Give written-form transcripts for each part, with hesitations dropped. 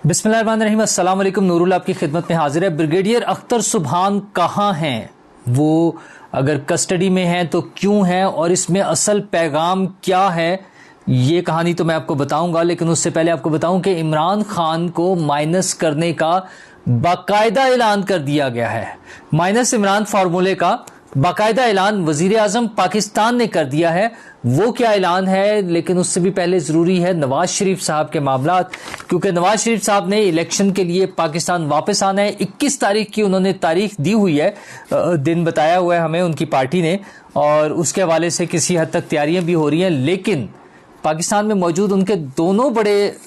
बिस्मिल्लाहिर्रहमानिर्रहीम। अस्सलाम वालेकुम। नूरुल आपकी खिदमत में हाजिर है। ब्रिगेडियर अख्तर सुबहान कहाँ हैं? वो अगर कस्टडी में हैं तो क्यों हैं और इसमें असल पैगाम क्या है, ये कहानी तो मैं आपको बताऊंगा, लेकिन उससे पहले आपको बताऊं कि इमरान खान को माइनस करने का बाकायदा ऐलान कर दिया गया है। माइनस इमरान फार्मूले का बाकायदा ऐलान वजीर आजम पाकिस्तान ने कर दिया है। वो क्या ऐलान है, लेकिन उससे भी पहले जरूरी है नवाज शरीफ साहब के मामलात, क्योंकि नवाज शरीफ साहब ने इलेक्शन के लिए पाकिस्तान वापस आना है। 21 तारीख की उन्होंने तारीख दी हुई है, दिन बताया हुआ है हमें उनकी पार्टी ने, और उसके हवाले से किसी हद तक तैयारियां भी हो रही हैं। लेकिन पाकिस्तान में मौजूद उनके दोनों बड़े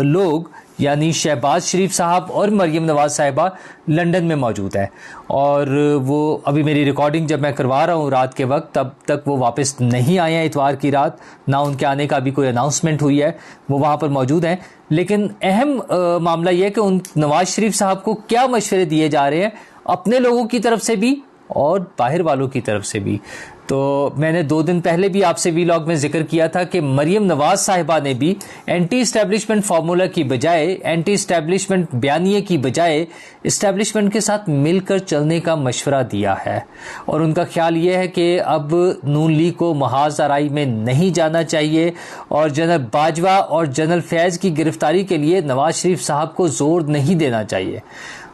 लोग यानी शहबाज शरीफ साहब और मरियम नवाज साहिबा लंदन में मौजूद है, और वो अभी मेरी रिकॉर्डिंग जब मैं करवा रहा हूँ रात के वक्त, तब तक वो वापस नहीं आए हैं इतवार की रात, ना उनके आने का अभी कोई अनाउंसमेंट हुई है, वो वहाँ पर मौजूद हैं। लेकिन अहम मामला यह है कि उन नवाज शरीफ साहब को क्या मशवरे दिए जा रहे हैं अपने लोगों की तरफ से भी और बाहर वालों की तरफ से भी। तो मैंने 2 दिन पहले भी आपसे वीलॉग में जिक्र किया था कि मरियम नवाज साहिबा ने भी एंटी इस्टेब्लिशमेंट फार्मूला की बजाय, एंटी इस्टेब्लिशमेंट बयानिए की बजाय इस्टेब्लिशमेंट के साथ मिलकर चलने का मशवरा दिया है। और उनका ख्याल यह है कि अब नून लीग को महाज आराई में नहीं जाना चाहिए और जनरल बाजवा और जनरल फैज़ की गिरफ्तारी के लिए नवाज शरीफ साहब को जोर नहीं देना चाहिए।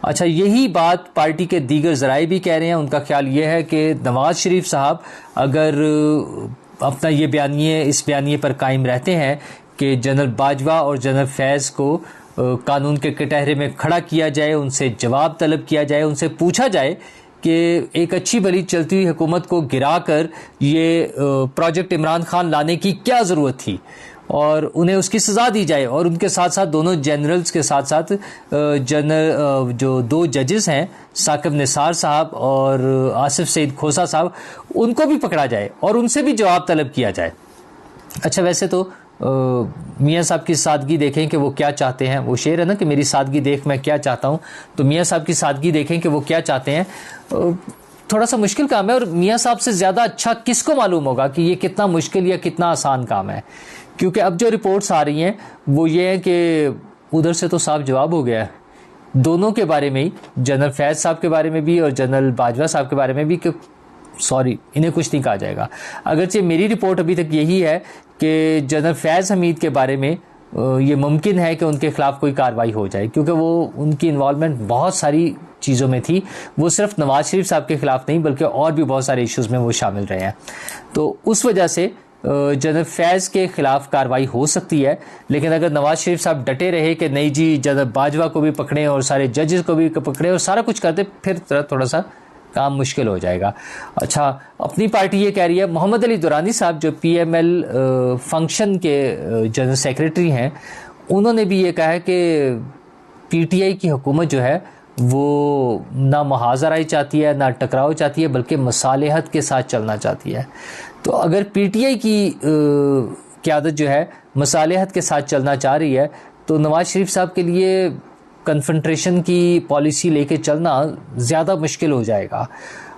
अच्छा, यही बात पार्टी के दीगर जराए भी कह रहे हैं। उनका ख्याल यह है कि नवाज शरीफ साहब अगर अपना ये बयानिए, इस बयानिए पर कायम रहते हैं कि जनरल बाजवा और जनरल फैज़ को कानून के कटहरे में खड़ा किया जाए, उनसे जवाब तलब किया जाए, उनसे पूछा जाए कि एक अच्छी भली चलती हुई हुकूमत को गिराकर ये प्रोजेक्ट इमरान खान लाने की क्या ज़रूरत थी, और उन्हें उसकी सज़ा दी जाए। और उनके साथ साथ दोनों जनरल्स के साथ साथ जो 2 जजेस हैं, साकिब निसार साहब और आसिफ सईद खोसा साहब, उनको भी पकड़ा जाए और उनसे भी जवाब तलब किया जाए। अच्छा, वैसे तो मियाँ साहब की सादगी देखें कि वो क्या चाहते हैं। वो शेर है ना कि मेरी सादगी देख मैं क्या चाहता हूँ, तो मियाँ साहब की सादगी देखें कि वो क्या चाहते हैं। थोड़ा सा मुश्किल काम है, और मियाँ साहब से ज़्यादा अच्छा किसको मालूम होगा कि ये कितना मुश्किल या कितना आसान काम है, क्योंकि अब जो रिपोर्ट्स आ रही हैं वो ये है कि उधर से तो साफ जवाब हो गया है दोनों के बारे में ही, जनरल फैज़ साहब के बारे में भी और जनरल बाजवा साहब के बारे में भी, कि सॉरी इन्हें कुछ नहीं कहा जाएगा। अगरचे मेरी रिपोर्ट अभी तक यही है कि जनरल फैज़ हमीद के बारे में ये मुमकिन है कि उनके खिलाफ कोई कार्रवाई हो जाए, क्योंकि वो उनकी इन्वॉल्वमेंट बहुत सारी चीज़ों में थी। वो सिर्फ नवाज शरीफ साहब के खिलाफ नहीं बल्कि और भी बहुत सारे इश्यूज़ में वो शामिल रहे हैं। तो उस वजह से जनरल फैज़ के खिलाफ कार्रवाई हो सकती है। लेकिन अगर नवाज शरीफ साहब डटे रहे कि नहीं जी जनरल बाजवा को भी पकड़ें और सारे जजेस को भी पकड़ें और सारा कुछ करते, फिर थोड़ा सा काम मुश्किल हो जाएगा। अच्छा, अपनी पार्टी ये कह रही है, मोहम्मद अली दुरानी साहब जो PML फंक्शन के जनरल सेक्रेटरी हैं, उन्होंने भी ये कहा है कि PTI की हुकूमत जो है वो ना मुहाज़राई चाहती है, ना टकराव चाहती है, बल्कि मसालेहत के साथ चलना चाहती है। तो अगर PTI की क़यादत जो है मसालेहत के साथ चलना चाह रही है, तो नवाज शरीफ साहब के लिए कन्फ्रंट्रेशन की पॉलिसी लेके चलना ज़्यादा मुश्किल हो जाएगा।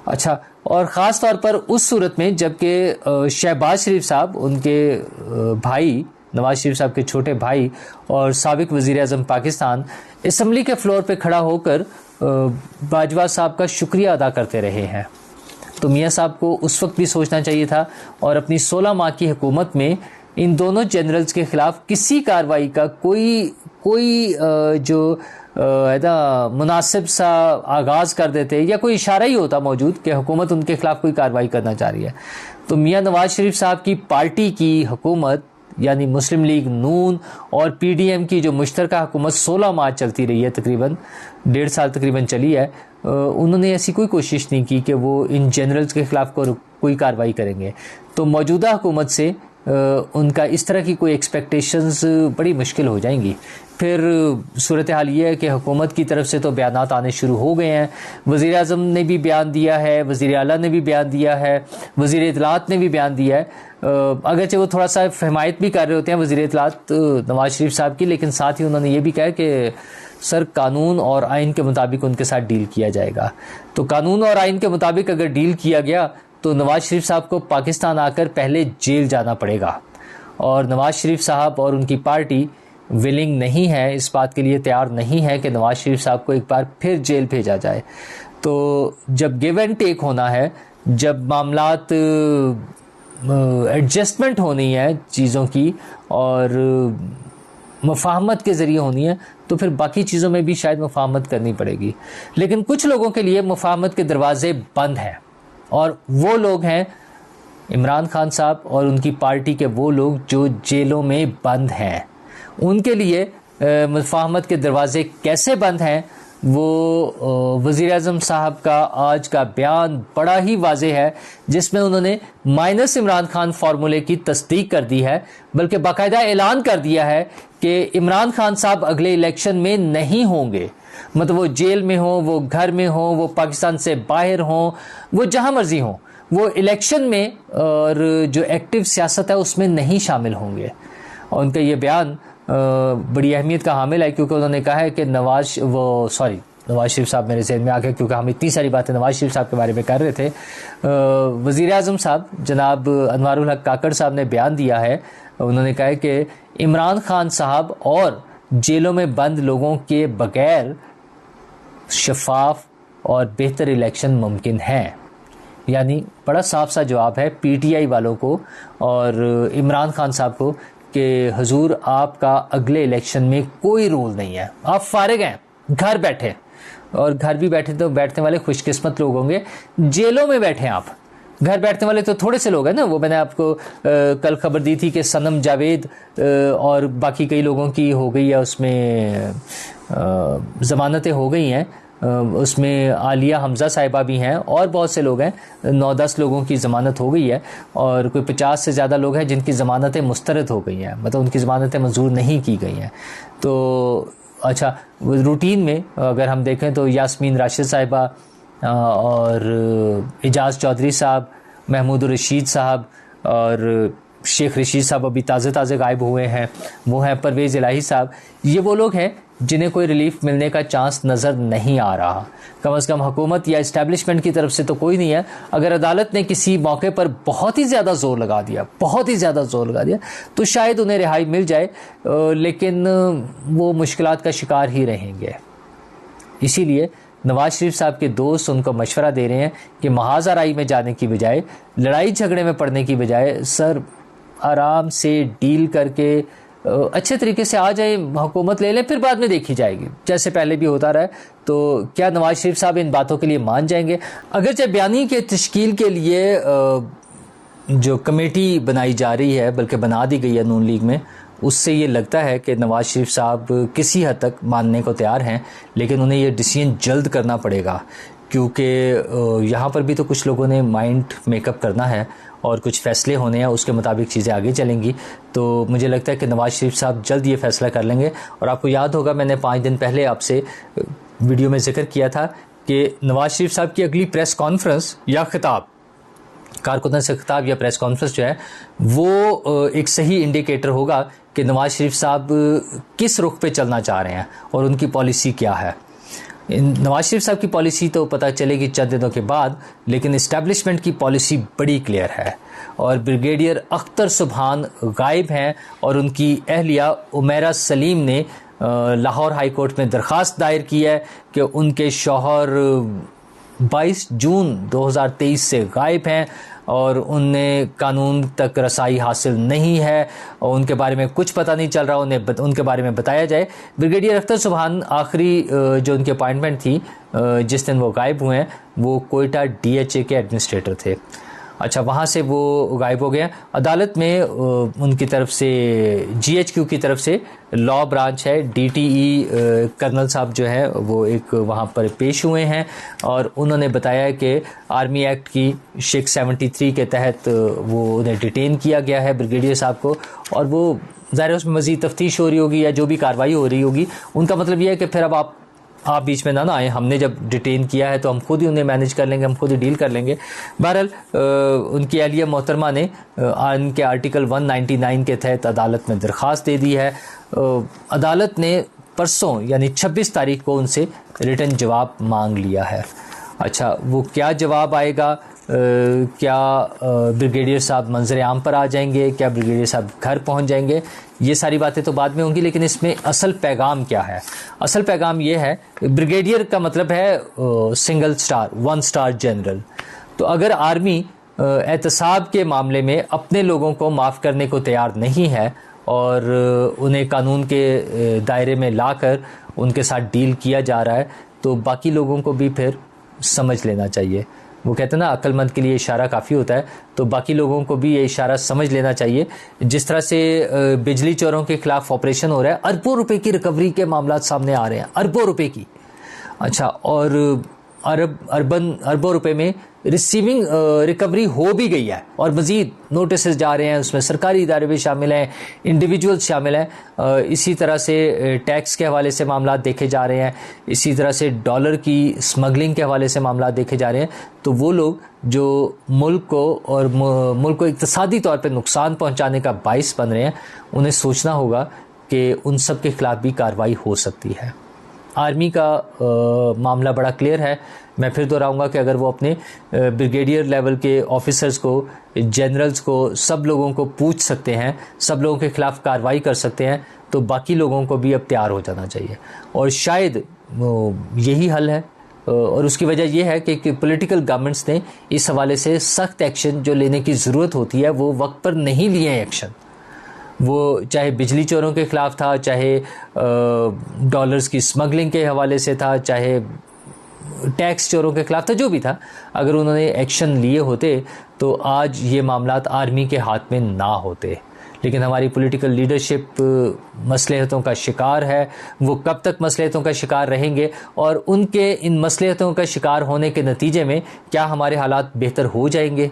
अच्छा, और ख़ास तौर पर उस सूरत में जबकि शहबाज शरीफ साहब, उनके भाई, नवाज शरीफ साहब के छोटे भाई और साबिक वज़ीर आज़म पाकिस्तान, असम्बली के फ्लोर पे खड़ा होकर बाजवा साहब का शुक्रिया अदा करते रहे हैं। तो मियाँ साहब को उस वक्त भी सोचना चाहिए था और अपनी 16 माह की हुकूमत में इन दोनों जनरल्स के खिलाफ किसी कार्रवाई का कोई जो है ना मुनासिब सा आगाज़ कर देते, या कोई इशारा ही होता मौजूद कि हुकूमत उनके खिलाफ कोई कार्रवाई करना चाह रही है। तो मियाँ नवाज शरीफ साहब की पार्टी की हुकूमत यानी मुस्लिम लीग नून और PDM की जो मुश्तरका हुकूमत 16 माह चलती रही है, तकरीबन 1.5 साल तकरीबन चली है, उन्होंने ऐसी कोई कोशिश नहीं की कि वो इन जनरल्स के खिलाफ कोई कार्रवाई करेंगे। तो मौजूदा हुकूमत से उनका इस तरह की कोई एक्सपेक्टेशंस बड़ी मुश्किल हो जाएंगी। फिर सूरत हाल ये है कि हुकूमत की तरफ से तो बयानात आने शुरू हो गए हैं। वज़ीर आज़म ने भी बयान दिया है, वज़ीर आला ने भी बयान दिया है, वज़ीर इत्तलात ने भी बयान दिया है। अगरचे वो थोड़ा सा हिमायत भी कर रहे होते हैं वज़ीर इत्तलात नवाज शरीफ साहब की, लेकिन साथ ही उन्होंने ये भी कहा कि सर कानून और आइन के मुताबिक उनके साथ डील किया जाएगा। तो कानून और आइन के मुताबिक अगर डील किया गया तो नवाज शरीफ साहब को पाकिस्तान आकर पहले जेल जाना पड़ेगा, और नवाज शरीफ साहब और उनकी पार्टी विलिंग नहीं है, इस बात के लिए तैयार नहीं है कि नवाज शरीफ साहब को एक बार फिर जेल भेजा जाए। तो जब गिव एंड टेक होना है, जब मामलात एडजस्टमेंट होनी है चीज़ों की और मुफाहमत के ज़रिए होनी है, तो फिर बाकी चीज़ों में भी शायद मुफाहमत करनी पड़ेगी। लेकिन कुछ लोगों के लिए मुफाहमत के दरवाजे बंद हैं, और वो लोग हैं इमरान खान साहब और उनकी पार्टी के वो लोग जो जेलों में बंद हैं। उनके लिए मुफाहमत के दरवाजे कैसे बंद हैं, वो वज़ीर आज़म साहब का आज का बयान बड़ा ही वाज़ेह है, जिसमें उन्होंने माइनस इमरान खान फार्मूले की तस्दीक कर दी है, बल्कि बाकायदा ऐलान कर दिया है कि इमरान खान साहब अगले इलेक्शन में नहीं होंगे। मतलब वो जेल में हो, वो घर में हो, वो पाकिस्तान से बाहर हो, वो जहाँ मर्जी हो, वो इलेक्शन में और जो एक्टिव सियासत है उसमें नहीं शामिल होंगे। और उनका ये बयान बड़ी अहमियत का हामिल है, क्योंकि उन्होंने कहा है कि नवाज शरीफ साहब मेरे ज़हन में आ गए, क्योंकि हम इतनी सारी बातें नवाज शरीफ साहब के बारे में कर रहे थे। वज़ीर आज़म साहब जनाब अनवारुल हक काकड़ साहब ने बयान दिया है, उन्होंने कहा है कि इमरान खान साहब और जेलों में बंद लोगों के बगैर शफाफ और बेहतर इलेक्शन मुमकिन है। यानी बड़ा साफ सा जवाब है पीटीआई वालों को और इमरान खान साहब को कि हुजूर आपका अगले इलेक्शन में कोई रोल नहीं है, आप फारिग हैं, घर बैठे। और घर भी बैठे तो बैठने वाले खुशकिस्मत लोग होंगे, जेलों में बैठे आप। घर बैठने वाले तो थोड़े से लोग हैं ना। वो मैंने आपको कल खबर दी थी कि सनम जावेद और बाकी कई लोगों की हो गई है, उसमें ज़मानतें हो गई हैं। उसमें आलिया हमज़ा साहिबा भी हैं और बहुत से लोग हैं, 9-10 लोगों की ज़मानत हो गई है, और कोई 50 से ज़्यादा लोग हैं जिनकी ज़मानतें मुस्तरद हो गई हैं, मतलब उनकी ज़मानतें मंजूर नहीं की गई हैं। तो अच्छा, रूटीन में अगर हम देखें तो यास्मीन राशिद साहिबा और एजाज चौधरी साहब, महमूद रशीद साहब और शेख रशीद साहब अभी ताज़े गायब हुए हैं, वो हैं परवेज़ इलाही साहब। ये वो लोग हैं जिन्हें कोई रिलीफ मिलने का चांस नज़र नहीं आ रहा, कम से कम हुकूमत या इस्टेब्लिशमेंट की तरफ से तो कोई नहीं है। अगर अदालत ने किसी मौके पर बहुत ही ज़्यादा ज़ोर लगा दिया तो शायद उन्हें रिहाई मिल जाए, लेकिन वो मुश्किलात का शिकार ही रहेंगे। इसीलिए नवाज शरीफ साहब के दोस्त उनको मशवरा दे रहे हैं कि महाज़ाराई में जाने की बजाय, लड़ाई झगड़े में पड़ने की बजाय, सर आराम से डील करके अच्छे तरीके से आ जाए, हुकूमत ले लें, फिर बाद में देखी जाएगी, जैसे पहले भी होता रहा है। तो क्या नवाज शरीफ साहब इन बातों के लिए मान जाएंगे? अगरचे बयानी के तश्कील के लिए जो कमेटी बनाई जा रही है, बल्कि बना दी गई है नून लीग में, उससे ये लगता है कि नवाज शरीफ साहब किसी हद तक मानने को तैयार हैं, लेकिन उन्हें ये डिसीजन जल्द करना पड़ेगा, क्योंकि यहाँ पर भी तो कुछ लोगों ने माइंड मेकअप करना है और कुछ फ़ैसले होने हैं, उसके मुताबिक चीज़ें आगे चलेंगी। तो मुझे लगता है कि नवाज शरीफ साहब जल्द ये फ़ैसला कर लेंगे। और आपको याद होगा मैंने 5 दिन पहले आपसे वीडियो में जिक्र किया था कि नवाज शरीफ साहब की अगली प्रेस कॉन्फ्रेंस या खिताब, कारकुनों से खिताब या प्रेस कॉन्फ्रेंस जो है, वो एक सही इंडिकेटर होगा कि नवाज शरीफ साहब किस रुख पे चलना चाह रहे हैं और उनकी पॉलिसी क्या है। नवाज शरीफ साहब की पॉलिसी तो पता चलेगी चंद दिनों के बाद, लेकिन इस्टेब्लिशमेंट की पॉलिसी बड़ी क्लियर है। और ब्रिगेडियर अख्तर सुबहान गायब हैं और उनकी अहलिया उमेरा सलीम ने लाहौर हाई कोर्ट में दरख्वास्त दायर की है कि उनके शौहर 22 जून 2023 से गायब हैं और उन्हें कानून तक रसाई हासिल नहीं है और उनके बारे में कुछ पता नहीं चल रहा, उनके बारे में बताया जाए। ब्रिगेडियर अख्तर सुबहान आखिरी जो उनकी अपॉइंटमेंट थी जिस दिन वो गायब हुए हैं, वो कोयटा DHA के एडमिनिस्ट्रेटर थे। अच्छा, वहाँ से वो गायब हो गया। अदालत में उनकी तरफ से GHQ की तरफ से लॉ ब्रांच है, DTE कर्नल साहब जो है वो एक वहाँ पर पेश हुए हैं और उन्होंने बताया कि आर्मी एक्ट की शेख 73 के तहत वो उन्हें डिटेन किया गया है ब्रिगेडियर साहब को, और वो ज़ाहिर है उसमें मज़ीद तफ्तीश हो रही होगी या जो भी कार्रवाई हो रही होगी। उनका मतलब ये है कि फिर अब आप बीच में ना आए, हमने जब डिटेन किया है तो हम खुद ही उन्हें मैनेज कर लेंगे, हम खुद ही डील कर लेंगे। बहरहाल उनकी अहलिया मोहतरमा ने उनके आर्टिकल 199 के तहत अदालत में दरख्वास्त दे दी है। अदालत ने परसों यानी 26 तारीख को उनसे रिटन जवाब मांग लिया है। अच्छा, वो क्या जवाब आएगा क्या ब्रिगेडियर साहब मंजर आम पर आ जाएंगे, क्या ब्रिगेडियर साहब घर पहुंच जाएंगे, ये सारी बातें तो बाद में होंगी, लेकिन इसमें असल पैगाम क्या है? असल पैगाम ये है, ब्रिगेडियर का मतलब है सिंगल स्टार, 1 स्टार जनरल। तो अगर आर्मी एहतसाब के मामले में अपने लोगों को माफ़ करने को तैयार नहीं है और उन्हें कानून के दायरे में लाकर उनके साथ डील किया जा रहा है, तो बाकी लोगों को भी फिर समझ लेना चाहिए। वो कहते हैं ना, अक्लमंद के लिए इशारा काफ़ी होता है, तो बाकी लोगों को भी ये इशारा समझ लेना चाहिए। जिस तरह से बिजली चोरों के खिलाफ ऑपरेशन हो रहा है, अरबों रुपए की रिकवरी के मामला सामने आ रहे हैं, अरबों रुपए की। अच्छा, और अरबों रुपए में रिसीविंग रिकवरी हो भी गई है और मज़ीद नोटिस जा रहे हैं, उसमें सरकारी इदारे भी शामिल हैं, इंडिविजुअल्स शामिल हैं। इसी तरह से टैक्स के हवाले से मामला देखे जा रहे हैं, इसी तरह से डॉलर की स्मगलिंग के हवाले से मामला देखे जा रहे हैं। तो वो लोग जो मुल्क को इक्तिसादी तौर पर नुकसान पहुँचाने का बाइस बन रहे हैं, उन्हें सोचना होगा कि उन सब के खिलाफ भी कार्रवाई हो सकती है। आर्मी का मामला बड़ा क्लियर है। मैं फिर दोहराऊंगा कि अगर वो अपने ब्रिगेडियर लेवल के ऑफिसर्स को, जनरल्स को, सब लोगों को पूछ सकते हैं, सब लोगों के खिलाफ कार्रवाई कर सकते हैं, तो बाकी लोगों को भी अब तैयार हो जाना चाहिए। और शायद यही हल है। और उसकी वजह यह है कि पॉलिटिकल गवर्नमेंट्स ने इस हवाले से सख्त एक्शन जो लेने की ज़रूरत होती है वो वक्त पर नहीं लिए एक्शन। वो चाहे बिजली चोरों के ख़िलाफ़ था, चाहे डॉलर्स की स्मगलिंग के हवाले से था, चाहे टैक्स चोरों के खिलाफ था, जो भी था, अगर उन्होंने एक्शन लिए होते तो आज ये मामलात आर्मी के हाथ में ना होते। लेकिन हमारी पॉलिटिकल लीडरशिप मसलहतों का शिकार है। वो कब तक मसलहतों का शिकार रहेंगे और उनके इन मसलहतों का शिकार होने के नतीजे में क्या हमारे हालात बेहतर हो जाएंगे?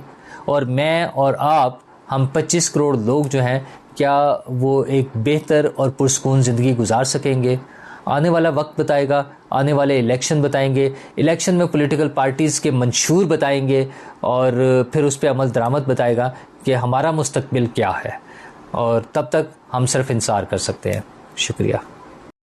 और मैं और आप, हम 25 करोड़ लोग जो हैं, क्या वो एक बेहतर और पुरसकून ज़िंदगी गुजार सकेंगे? आने वाला वक्त बताएगा, आने वाले इलेक्शन बताएंगे। इलेक्शन में पॉलिटिकल पार्टीज़ के मंशूर बताएंगे और फिर उस पर अमल दरामद बताएगा कि हमारा मुस्तकबिल क्या है। और तब तक हम सिर्फ इंतज़ार कर सकते हैं। शुक्रिया।